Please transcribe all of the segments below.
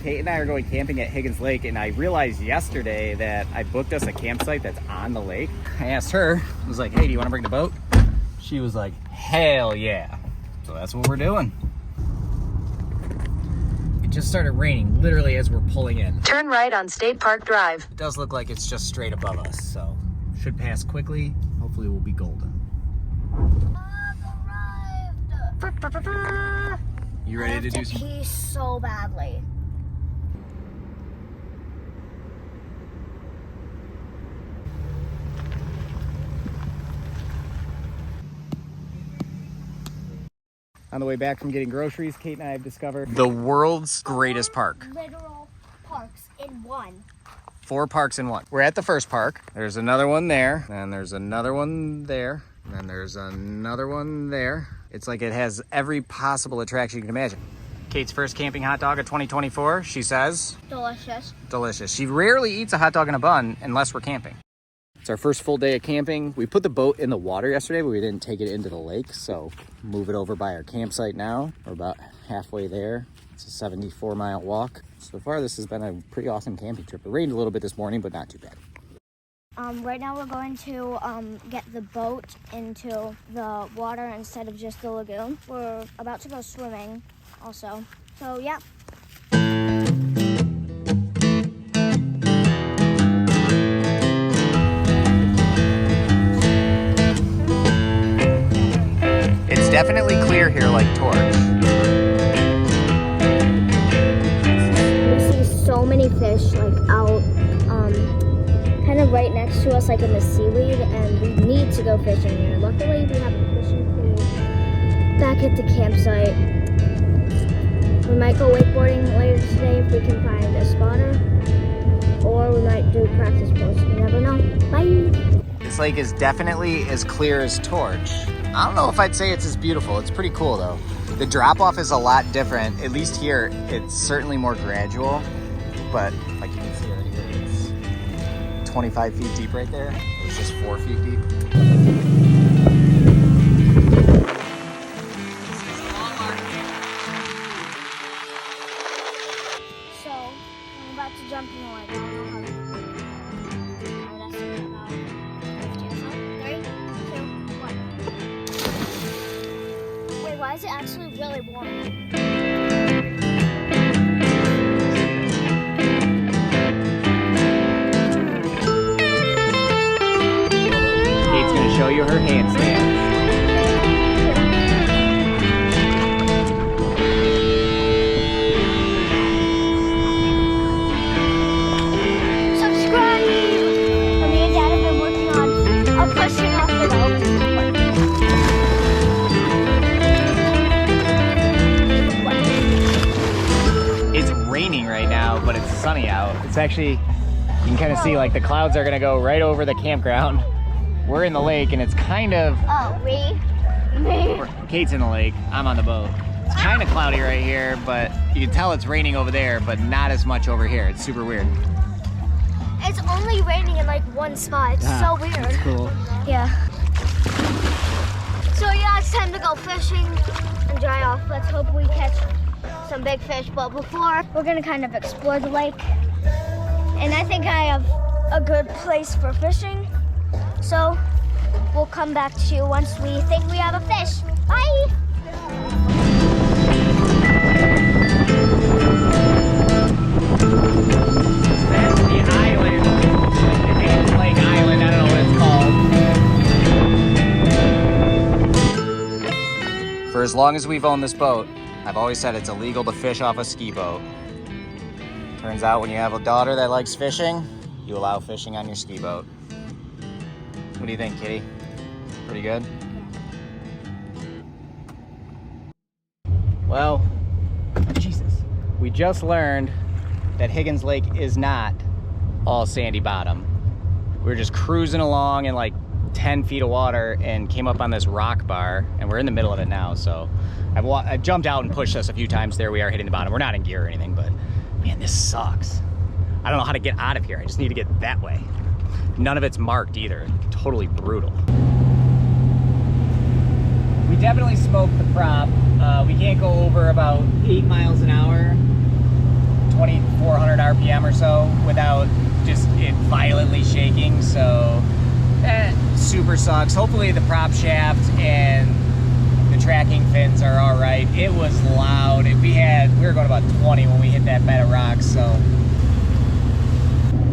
Kate and I are going camping at Higgins Lake, and I realized yesterday that I booked us a campsite that's on the lake. I asked her, I was like, hey, do you want to bring the boat? She was like, hell yeah. So that's what we're doing. It just started raining literally as we're pulling in. Turn right on State Park Drive. It does look like it's just straight above us, so should pass quickly. Hopefully we'll be golden. You ready to do some? I have to pee so badly. On the way back from getting groceries, Kate and I have discovered the world's greatest park. Literal parks in one. 4 parks in one. We're at the first park. There's another one there, and there's another one there, and then there's another one there. It's like it has every possible attraction you can imagine. Kate's first camping hot dog of 2024, she says. Delicious. Delicious. She rarely eats a hot dog in a bun unless we're camping. It's our first full day of camping. We put the boat in the water yesterday, but we didn't take it into the lake, so move it over by our campsite now. We're about halfway there. It's a 74-mile walk. So far, this has been a pretty awesome camping trip. It rained a little bit this morning, but not too bad. Right now we're going to get the boat into the water instead of just the lagoon. We're about to go swimming also. So yeah. It's definitely clear here like torch. We see so many fish like out kind of right next to us, like in the seaweed, and we need to go fishing here. Luckily, we have a fishing pool back at the campsite. We might go wakeboarding later today if we can find a spotter, or we might do practice posts. You never know. Bye! This lake is definitely as clear as torch. I don't know if I'd say it's as beautiful. It's pretty cool though. The drop-off is a lot different. At least here, it's certainly more gradual, but like you can see right here, it's 25 feet deep right there. It's just 4 feet deep. So, I'm about to jump in the lake. Alright, that's about 15 or so. 3, 2, 1. Wait, why is it actually really warm? Kate's gonna show you her handstand. Subscribe! Me and Dad have been working on pushing off the boat. It's raining right now, but it's sunny out. It's actually, you can kind of see like the clouds are gonna go right over the campground. We're in the lake and it's kind of... Oh, me? Kate's in the lake, I'm on the boat. It's kind of cloudy right here, but you can tell it's raining over there, but not as much over here. It's super weird. It's only raining in like one spot. It's so weird. That's cool. Yeah. So yeah, it's time to go fishing and dry off. Let's hope we catch some big fish. But before, we're gonna kind of explore the lake. And I think I have a good place for fishing. So we'll come back to you once we think we have a fish. Bye! That's the island. The Higgins Lake Island, I don't know what it's called. For as long as we've owned this boat, I've always said it's illegal to fish off a ski boat. Turns out when you have a daughter that likes fishing, you allow fishing on your ski boat. What do you think, Kitty? Pretty good? Well, Jesus. We just learned that Higgins Lake is not all sandy bottom. We were just cruising along in like 10 feet of water and came up on this rock bar, and we're in the middle of it now, so I've jumped out and pushed us a few times. There we are hitting the bottom. We're not in gear or anything, but man, this sucks. I don't know how to get out of here. I just need to get that way. None of it's marked either. Totally brutal. We definitely smoked the prop. We can't go over about 8 miles an hour, 20 RPM or so without just it violently shaking. So that super sucks. Hopefully the prop shaft and the tracking fins are all right. It was loud. We were going about 20 when we hit that bed of rocks. So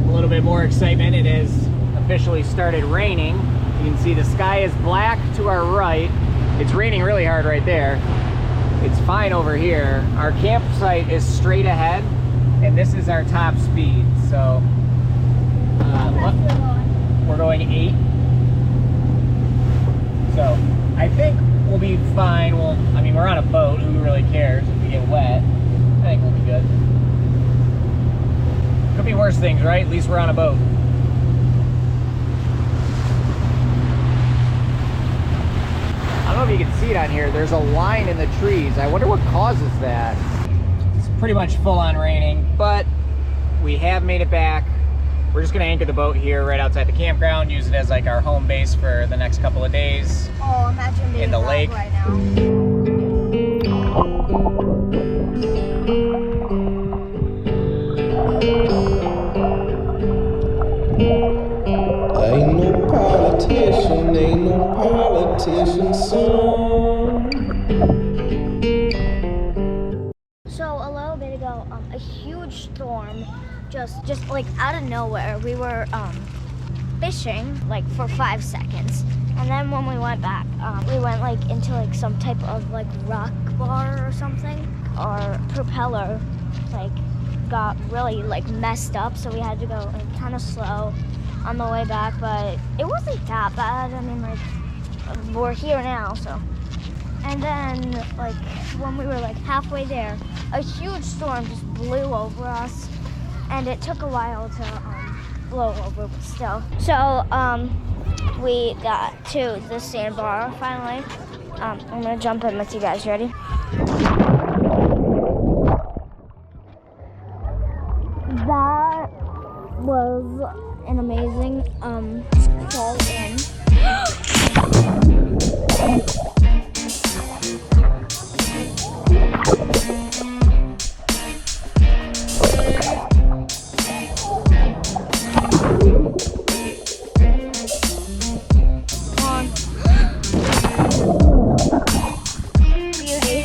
a little bit more excitement. It has officially started raining. You can see the sky is black to our right. It's raining really hard right there. It's fine over here. Our campsite is straight ahead, and this is our top speed. So we're going 8. So I think we'll be fine. Well, I mean, we're on a boat. Who really cares if we get wet? I think we'll be good. Could be worse things, right? At least we're on a boat. I don't know if you can see it on here. There's a line in the trees. I wonder what causes that. It's pretty much full on raining, but we have made it back. We're just gonna anchor the boat here right outside the campground, use it as like our home base for the next couple of days. Oh, imagine being in the lake right now. Ain't no politician, son. So a little bit ago, a huge storm just like out of nowhere. We were fishing like for 5 seconds, and then when we went back, we went like into like some type of like rock bar or something. Our propeller like got really like messed up, so we had to go like, kind of slow on the way back, but it wasn't that bad. I mean, like, we're here now, so. And then, like, when we were like halfway there, a huge storm just blew over us, and it took a while to blow over, but still. So, we got to the sandbar finally. I'm gonna jump in with you guys. Ready? That was an amazing fall in. Beauty.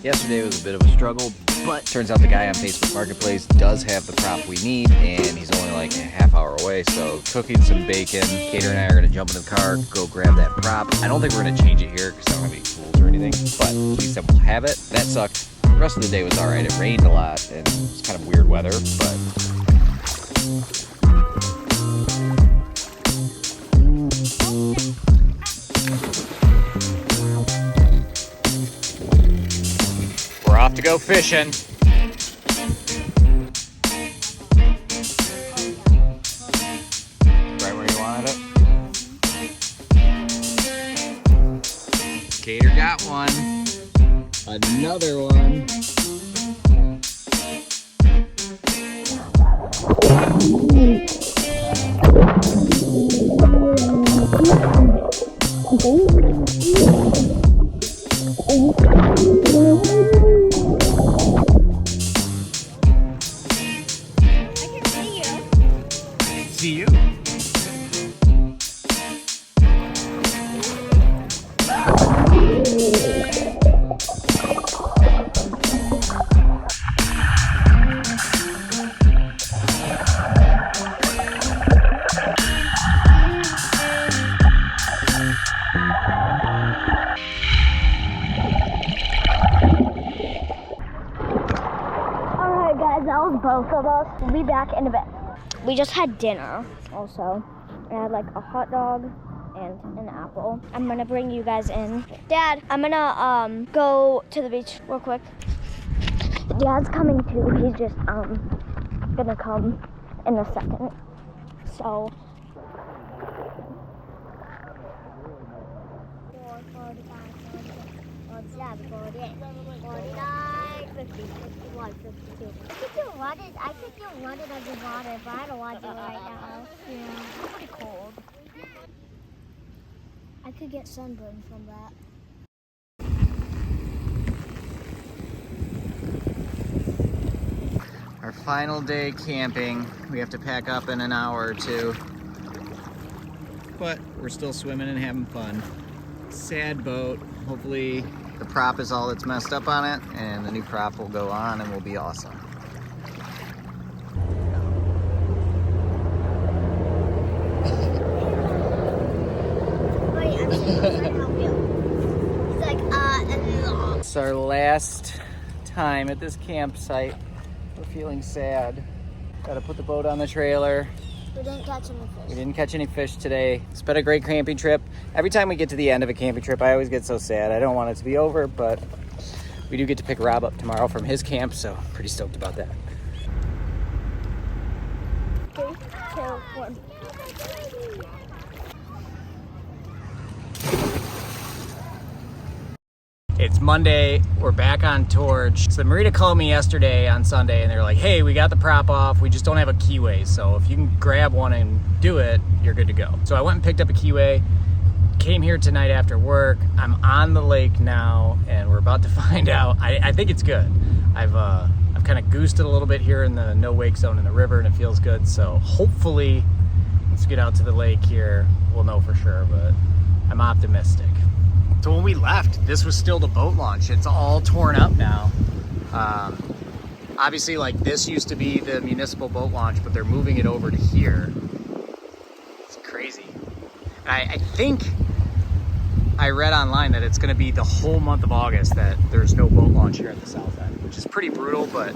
Yesterday was a bit of a struggle, but turns out the guy on Facebook Marketplace does have the prop we need, and he's only like a half hour away, so cooking some bacon. Kater and I are going to jump in the car, go grab that prop. I don't think we're going to change it here because I don't have any tools or anything, but at least then we'll have it. That sucked. The rest of the day was alright. It rained a lot, and it was kind of weird weather, but... We're off to go fishing. Right where you wanted it. Kater got one. Another one. See you. Alright guys, that was both of us. We'll be back in a bit. We just had dinner also. I had like a hot dog and an apple. I'm gonna bring you guys in. Dad, I'm gonna go to the beach real quick. Dad's coming too. He's just gonna come in a second. So 47, 48, 49, 50, 51, 52. I could do running underwater, but I don't want to do it right now. Yeah, it's pretty cold. I could get sunburned from that. Our final day camping. We have to pack up in an hour or two. But we're still swimming and having fun. Sad boat. Hopefully the prop is all that's messed up on it and the new prop will go on and will be awesome. It's our last time at this campsite. We're feeling sad. Gotta put the boat on the trailer. We didn't catch any fish. We didn't catch any fish today. It's been a great camping trip. Every time we get to the end of a camping trip, I always get so sad. I don't want it to be over, but we do get to pick Rob up tomorrow from his camp, so pretty stoked about that. 3, 2, 1. It's Monday, we're back on Torch. So the marina called me yesterday on Sunday and they're like, hey, we got the prop off, we just don't have a keyway. So if you can grab one and do it, you're good to go. So I went and picked up a keyway, came here tonight after work. I'm on the lake now and we're about to find out. I think it's good. I've kind of goosed it a little bit here in the no wake zone in the river and it feels good. So hopefully, once we get out to the lake here, we'll know for sure, but I'm optimistic. So when we left, this was still the boat launch. It's all torn up now. Obviously, like this used to be the municipal boat launch, but they're moving it over to here. It's crazy. And I think I read online that it's gonna be the whole month of August that there's no boat launch here at the south end, which is pretty brutal, but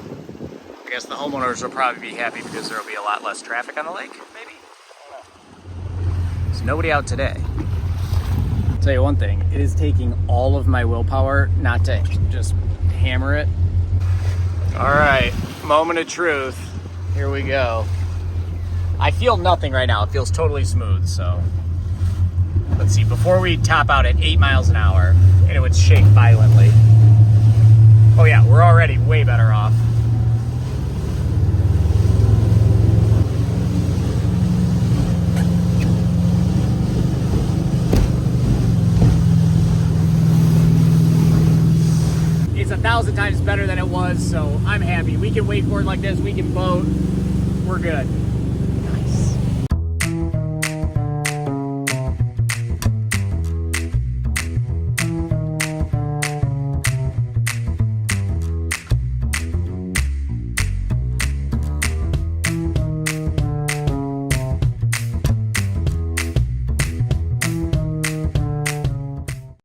I guess the homeowners will probably be happy because there'll be a lot less traffic on the lake, maybe? I don't know. There's nobody out today. I'll tell you one thing, it is taking all of my willpower not to just hammer it. All right, moment of truth. Here we go. I feel nothing right now. It feels totally smooth, so. Let's see, before we top out at 8 miles an hour, and it would shake violently. Oh yeah, we're already way better off. It's 1,000 times better than it was, so I'm happy. We can wakeboard like this, we can boat, we're good.